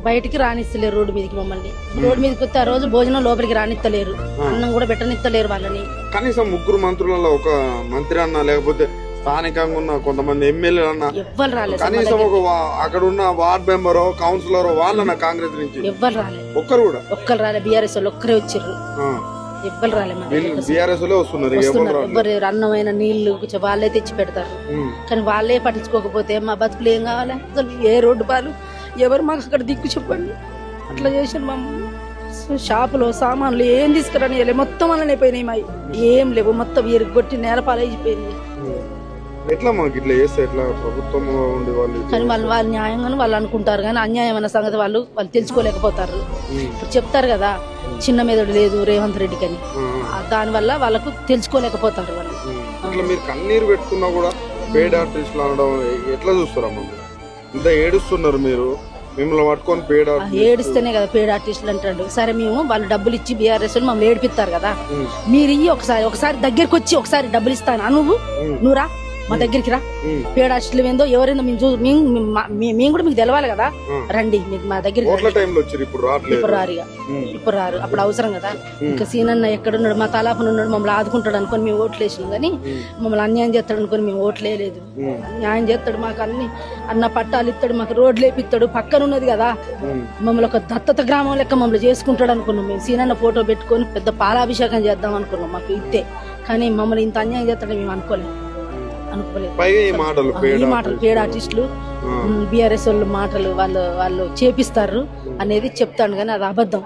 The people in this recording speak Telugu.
బయటికి రానిస్తలేరు రోడ్డు మీదకి మమ్మల్ని. రోడ్డు మీదకి వస్తే ఆ రోజు భోజనం లోపలికి రానిస్తలేరు, అన్నం కూడా పెట్టనిస్తలేరు వాళ్ళని. కనీసం ముగ్గురు మంత్రులలో ఒక మంత్రి అన్నా లేకపోతే స్థానికంగా ఉన్న కొంతమంది ఎమ్మెల్యేలు అన్నా ఎవ్వరు రాలేదు. కనీసం ఒక అక్కడ ఉన్న వార్డ్ మెంబరో కౌన్సిలరో వాళ్ళన్న కాంగ్రెస్ నుంచి ఎవ్వరు రాలేదు. ఒక్కరు రాలేదు. బీఆర్ఎస్ వాళ్ళు ఒక్కరే వచ్చారు, ఎవ్వరు రాలేదు. బీఆర్ఎస్ వస్తున్నారు. ఎవ్వరు అన్నమైన నీళ్లు వాళ్ళే తెచ్చి పెడతారు, కానీ వాళ్ళే పట్టించుకోకపోతే మా బతుకులు ఏం కావాలి? అసలు ఏ రోడ్డు పాలు ఎవరు మాకు అక్కడ దిక్కు చెప్పండి. అట్లా చేసాను మమ్మల్ని. షాపులో సామాన్లు ఏం తీసుకురాని మొత్తం అలానే పోయినాయి. మావి ఏం లేవు, మొత్తం ఎరుగొట్టి నేలపాలైపోయింది. ఎట్లా మాకు ఇట్లా చేస్తే ఎట్లా ప్రభుత్వం ఉండి వాళ్ళు కానీ వాళ్ళు న్యాయంగానే వాళ్ళు అనుకుంటారు, కానీ అన్యాయమైన సంగతి వాళ్ళు తెలుసుకోలేకపోతారు. ఇప్పుడు చెప్తారు కదా చిన్న మెదడు లేదు రేవంత్ రెడ్డికి అని, దానివల్ల వాళ్ళకు తెలుసుకోలేకపోతారు వాళ్ళు. అట్లా మీరు కన్నీరు పెట్టుకున్నా కూడా పేడ్ ఆర్టిస్టులు అనడం ఎట్లా చూస్తారమ్మా? ఇంత ఏడుస్తున్నారు మీరు, మిమ్మల్ని పట్టుకొని పేడ్ ఏడిస్తేనే కదా పేడ్ ఆర్టిస్టులు అంటాడు. సరే మేము వాళ్ళు డబ్బులు ఇచ్చి బీఆర్ఎస్ మమ్మల్ని ఏడిపిస్తారు కదా, మీరు ఇయ్యి ఒకసారి దగ్గరికి వచ్చి ఒకసారి డబ్బులు ఇస్తాను నువ్వు రా మా దగ్గరికి రా. పేడ ఆర్టిస్టులు ఏందో ఎవరైందో మేము కూడా మీకు తెలవాలి కదా, రండి మీకు మా దగ్గరికి. ఇప్పుడు రారు, అప్పుడు అవసరం కదా. ఇంకా సీనన్న ఎక్కడున్నాడు, మా తలాపన ఉన్నాడు, మమ్మల్ని ఆదుకుంటాడు అనుకొని మేము ఓట్లు వేసినాం, కానీ మమ్మల్ని అన్యాయం చేస్తాడు అనుకొని మేము ఓట్లు వేయలేదు. న్యాయం చేస్తాడు, మాకు అన్న పట్టాలు ఇస్తాడు, మాకు రోడ్లు వేపిస్తాడు. పక్కన ఉన్నది కదా, మమ్మల్ని ఒక దత్తత గ్రామం లెక్క మమ్మల్ని చేసుకుంటాడు అనుకున్నాం. మేము సీనన్న ఫోటో పెట్టుకొని పెద్ద పాలాభిషేకం చేద్దాం అనుకున్నాం, మాకు ఇస్తే. కానీ మమ్మల్ని ఇంత అన్యాయం చేస్తాడని మేము అనుకోలేదు. ఈ మాటలు పేడ ఆర్టిస్టులు బీఆర్ఎస్ వాళ్ళు మాటలు వాళ్ళు చేపిస్తారు అనేది చెప్తాను, కానీ అది అబద్ధం.